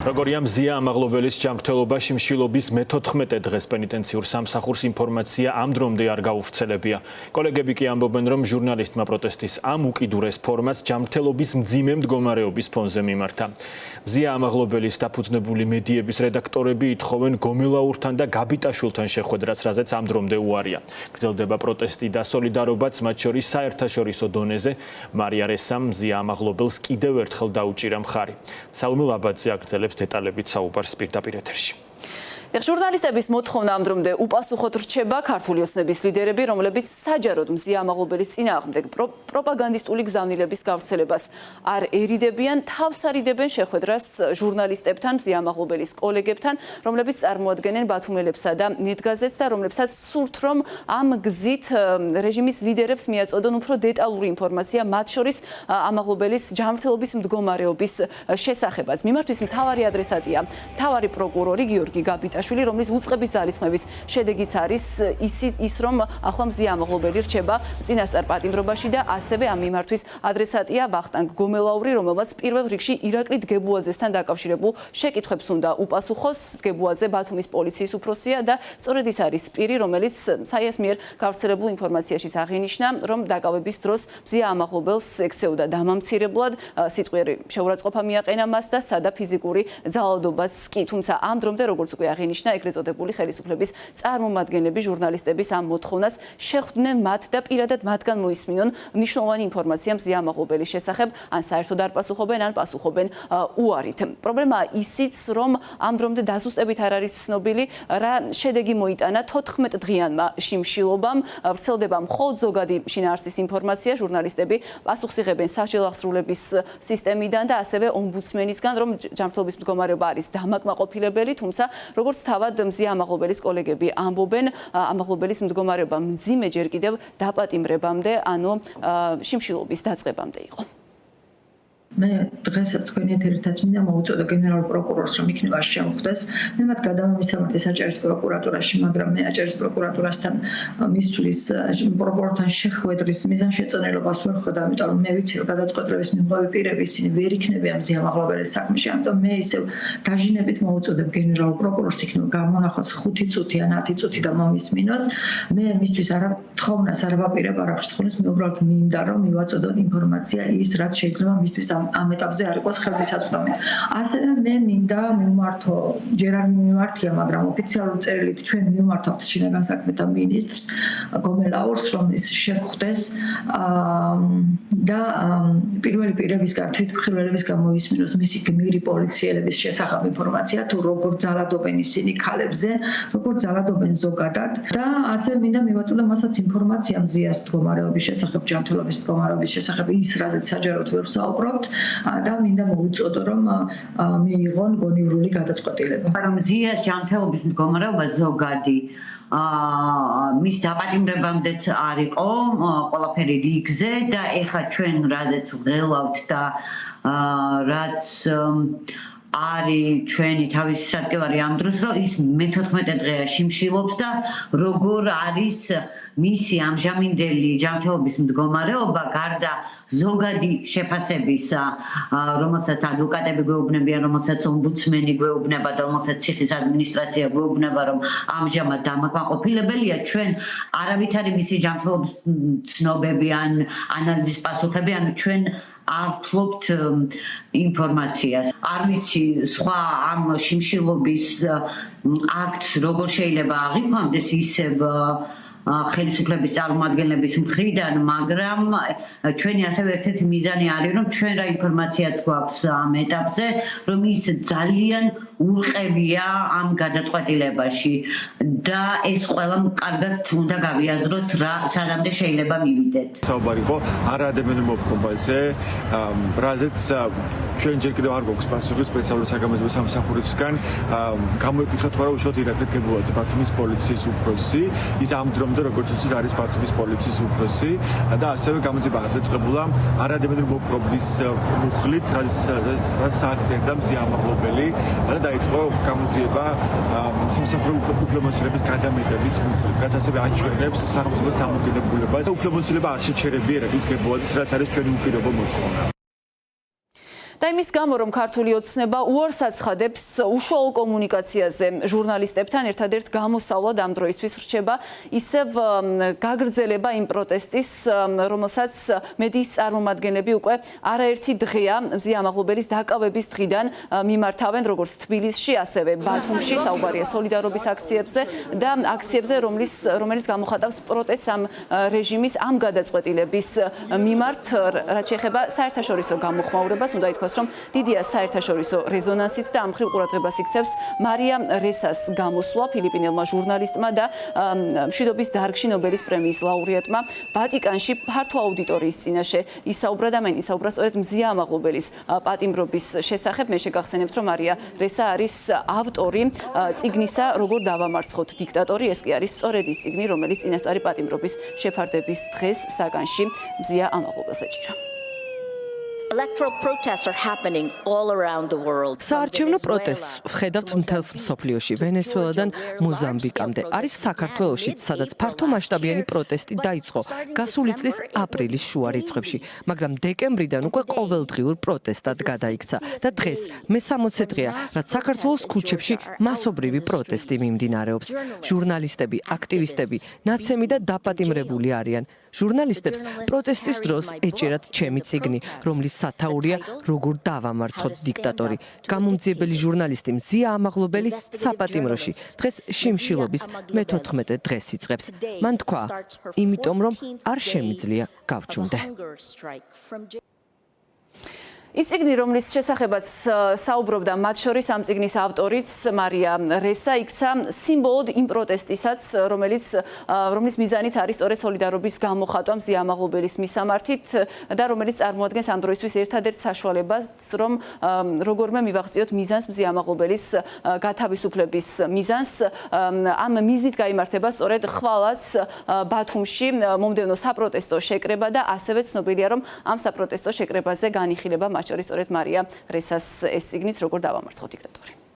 როგორია მზია ამაღლობელის ჯანმრთელობა შიმშილობის მე-14 დღეს პენიტენციურ სამსახურს ინფორმაცია ამ დრომდე არ გაუვრცელებია. კოლეგები კი ამბობენ, რომ ჟურნალისტმა პროტესტის ამ უკიდურეს ფორმას ჯანმრთელობის მძიმე მდგომარეობის ფონზე მიმართა. მზია ამაღლობელის დაფუძნებული მედიების რედაქტორები ითხოვენ გომელაურთან და გაბიტაშვილთან შეხვედრას, რაზეც ამ დრომდე უარია. გრძელდება პროტესტი და სოლიდარობაც, მათ შორის საერთაშორისო დონეზე. მარია რესამ მზია ამაღლობელს კიდევ ერთხელ დაუჭირა მხარი. სალომე ლაბაძე აგრძელებს დეტალებით საუბარს პირდაპირ ეთერში. ჟურნალისტების მოთხოვნა ამ დრომდე უპასუხოდ რჩება ქართული ოცნების ლიდერები, რომლებიც საჯაროდ მზია ამაღლობელის წინააღმდეგ პროპაგანდისტული გზავნილების გავრცელებას არ ერიდებიან, თავს არიდებენ შეხვედრას ჟურნალისტებთან, მზია ამაღლობელის კოლეგებთან, რომლებიც წარმოადგენენ ბათუმელებსა და ნეტგაზეთს და რომლებსაც სურთ, რომ ამ გზით რეჟიმის ლიდერებს მიაწოდონ უფრო დეტალური ინფორმაცია, მათ შორის ამაღლობელის ჯანმრთელობის მდგომარეობის შესახებაც. მიმართვის მთავარი ადრესატია მთავარი პროკურორი გიორგი გაბიტაშვილი, რომლის უწყების ძალისხმევის შედეგიც არის ის, რომ ახლა მზია ამაღლობელი რჩება წინასწარ პატიმრობაში და ასევე ამ მიმართვის ადრესატია ვახტანგ გომელაური, რომელმაც პირველ რიგში ირაკლი დგებუაძესთან დაკავშირებულ შეკითხვებს უნდა უპასუხოს. დგებუაძე ბათუმის პოლიციის უფროსია და სწორედ ის არის პირი, რომელიც საიას მიერ გავრცელებულ ინფორმაციაშიც აღინიშნა, რომ დაკავების დროს მზია ამაღლობელს ექცეოდა დამამცირებლად, სიტყვიერი შეურაცხყოფა მიაყენა მას და სადა ფიზიკური ძალადობაც კი. თუმცა ამ დრომდე, როგორც უკვე აღინიშნა, ეგრეთ წოდებული ხელისუფლების წარმომადგენლები ჟურნალისტების ამ მოთხოვნას შეხვდნენ მათ და პირადად მათგან მოისმინონ მნიშვნელოვანი ინფორმაცია მზია ამაღლობელის შესახებ, ან საერთოდ არ პასუხობენ, ან პასუხობენ უარით. პრობლემაა ისიც, რომ ამ დრომდე დაზუსტებით არ არის ცნობილი, რა შედეგი მოიტანა 14 დღიანმა შიმშილობამ. ვრცელდება მხოლოდ ზოგადი შინაარსის ინფორმაცია, ჟურნალისტები პასუხს იღებენ სასჯელ აღსრულების სისტემიდან და ასევე ომბუდსმენისგან, რომ ჯანმრთელობის მდგომარეობა არის დამაკმაყოფილებელი, თუმცა როგორც თავად მზია ამაღლობელის კოლეგები ამბობენ, ამაღლობელის მდგომარეობა მძიმე ჯერ კიდევ დაპატიმრებამდე, ანუ შიმშილობის დაწყებამდე იყო. მე დღეს თქვენი ეთერითაც მინდა მოუწოდო გენერალურ პროკურორს, რომ იქნება შემხვდეს. მე მათ გადამამისამართი საჭერის პროკურატურაში, მაგრამ მე აჭარის პროკურატურასთან მისვლის პროკურორთან შეხვედრის მიზანშეწონილობას ვერ ხედავ, იმიტომ რომ მე ვიცი, რომ გადაწყვეტილების მიღწევი პირები ისინი ვერ იქნებიან მზია ამაღლობელის საქმეში. ამიტომ მე ისევ დაჟინებით მოუწოდებ გენერალურ პროკურორს იქნება გამონახოს 5 წუთი ან 10 წუთი და მომისმინოს. მე მისთვის არა თხოვნას არ ვაპირებ არაფერს ხოლმე, მე უბრალოდ მინდა რომ მივაწოდოთ ინფორმაცია ის, რაც შეიძლება მისთვის ამ ეტაპზე არ იყოს ხელმისაწვდომი. ასევე მე მინდა მივმართო, ჯერ არ მიმართია, მაგრამ ოფიციალურ წერილით ჩვენ მივმართავთ შინაგან საქმეთა მინისტრს გომელაურს, რომ ის შეხვდეს და პირველი პირებისგან, თვითმხილველებისგან მოისმინოს მისი გმირი პოლიციელების შესახებ ინფორმაცია, თუ როგორ ძალადობენ ისინი ქალებზე, როგორ ძალადობენ ზოგადად და ასევე მინდა მივაწოდო მასაც ინფორმაცია მზიას მდგომარეობის შესახებ, ჯანმრთელობის მდგომარეობის შესახებ, ის რაზეც საჯაროდ ვერ ვსაუბრობთ. და მინდა მოუწოდო, რომ მიიღონ გონივრული გადაწყვეტილება. მზიას ჯანმრთელობის მდგომარეობა ზოგადი მის დაპატიმრებამდეც არ იყო ყველაფერი რიგზე და ეხლა ჩვენ რაზეც ვღელავთ და რაც არის ჩვენი თავისი სარკევარი ამ დროს, რომ ის მე-14 დღეა შიმშილობს და როგორ არის მისი ამჟამინდელი ჯანმრთელობის მდგომარეობა გარდა ზოგადი შეფასებისა, რომელსაც ადვოკატები გვეუბნებიან, რომელსაც ომბუდსმენი გვეუბნება და რომელსაც ციხის ადმინისტრაცია გვეუბნება, რომ ამჟამად დამაკმაყოფილებელია, ჩვენ არავითარი მისი ჯანმრთელობის ცნობები ან ანალიზის პასუხები, ანუ ჩვენ არ ვფლობთ ინფორმაციას. არ ვიცი სხვა ამ შიმშილობის აქტს როგორ შეიძლება აღიქვამდეს ისევ ხელისუფლების წარმომადგენლების მხრიდან, მაგრამ ჩვენი ასევე ერთ-ერთი მიზანი არის, რომ ჩვენ რა ინფორმაციაც გვაქვს ამ ეტაპზე, რომ ის ძალიან ურყევია ამ გადაწყვეტილებაში და ეს ყველამ კარგად უნდა გავიაზროთ, სადამდე შეიძლება მივიდეთ. საუბარი იყო არაადევნევ მოქმედაზე, რაზეც ჩვენ ჯერ კიდევ არ გვაქვს პასუხი სპეციალური საგამოძიებო სამსახურისგან. გამოიკითხეთ რა უშუალოდ ირაკლი დგებუაძე, ბათუმის პოლიციის უფროსი, ის ამ დრომდე როგორც ვთქვით არის ბათუმის პოლიციის უფროსი და ასევე გამოძიება დაწყებულა არაადევნევ მოქმედების მუხლით, რაც საერთოდ მზია ამაღლობელი და დაიწყო გამოძიება სამსახურის უფლებამოსილების გადამეტების მუხლით, რაც ასევე აჩვენებს სახელმწიფოს დამოკიდებულებას. უფლებამოსილება არ შეჩერებია ირაკლი დგებუაძეს, რაც არის ჩვენი უპირობო მოთხოვნა. და იმის გამო, რომ ქართული ოცნება უარს აცხადებს უშუალო კომუნიკაციაზე ჟურნალისტებთან, ერთადერთ გამოსავლად ამ დროისთვის რჩება ისევ გაგრძელება იმ პროტესტის, რომელსაც მედიის წარმომადგენლები უკვე არაერთი დღეა მზია ამაღლობელის დაკავების დღიდან მიმართავენ, როგორც თბილისში, ასევე ბათუმში, საუბარია სოლიდარობის აქციებზე და აქციებზე, რომელიც გამოხატავს პროტესტს ამ რეჟიმის ამ გადაწყვეტილების მიმართ, რაც შეეხება საერთაშორისო გამოხმაურებას, უნდა ითქვას, რომ დიდია საერთაშორისო რეზონანსიც და ამ მხრივ ყურადღებას იქცევს მარია რესას გამოსვლა, ფილიპინელმა ჟურნალისტმა და მშვიდობის დარგში ნობელის პრემიის ლაურეატმა ვატიკანში ფართო აუდიტორიის წინაშე ისაუბრა და მან ისაუბრა სწორედ მზია ამაღლობელის პატიმრობის შესახებ. მე შეგახსენებთ, რომ მარია რესა არის ავტორი წიგნისა როგორ დავამარცხოთ დიქტატორი. ეს კი არის სწორედ ის წიგნი, რომელიც წინასწარი პატიმრობის შეფარდების დღეს საგანში მზია ამაღლობელს ეჭირა. საარჩევნო პროტესტს ვხედავთ მთელს მსოფლიოში, ვენესუელადან მოზამბიკამდე. არის საქართველოშიც, სადაც ფართო მასშტაბიანი პროტესტი დაიწყო გასული წლის აპრილის შუა რიცხვებში, მაგრამ დეკემბრიდან უკვე ყოველდღიურ პროტესტად გადაიქცა და დღეს მე-60 დღეა, რაც საქართველოს ქუჩებში მასობრივი პროტესტი მიმდინარეობს. ჟურნალისტები, აქტივისტები, ნაცემი და დაპატიმრებული არიან. ჟურნალისტებს პროტესტის დროს ეჭერათ ჩემი წიგნი, რომლის სათაურია როგორ დავამარცხოთ დიქტატორი. გამომძიებელი ჟურნალისტი მზია ამაღლობელი საპატიმროში დღეს შიმშილობის მე-14 დღეს იწყებს. მან თქვა, იმიტომ რომ არ შემიძლია გავჩუმდე. ის წიგნი, რომლის შესახებაც საუბრობდა მათ შორის ამ წიგნის ავტორიც მარია რესა, იქცა სიმბოლოდ იმ პროტესტისაც, რომლის მიზანით არის სწორედ სოლიდარობის გამოხატვა მზია ამაღლობელის მისამართით და რომელიც წარმოადგენს ამ დროისთვის ერთადერთ საშუალებას, რომ როგორმე მივაღწიოთ მიზანს მზია ამაღლობელის გათავისუფლების მიზანს. ამ მიზნით გაიმართება სწორედ ხვალაც ბათუმში მომდევნო საპროტესტო შეკრება და ასევე ცნობილია, რომ ამ საპროტესტო შეკრებაზე განიხილება მათ შორის სწორედ მარია რესას ეს წიგნიც როგორ დავამარცხოთ დიქტატორი.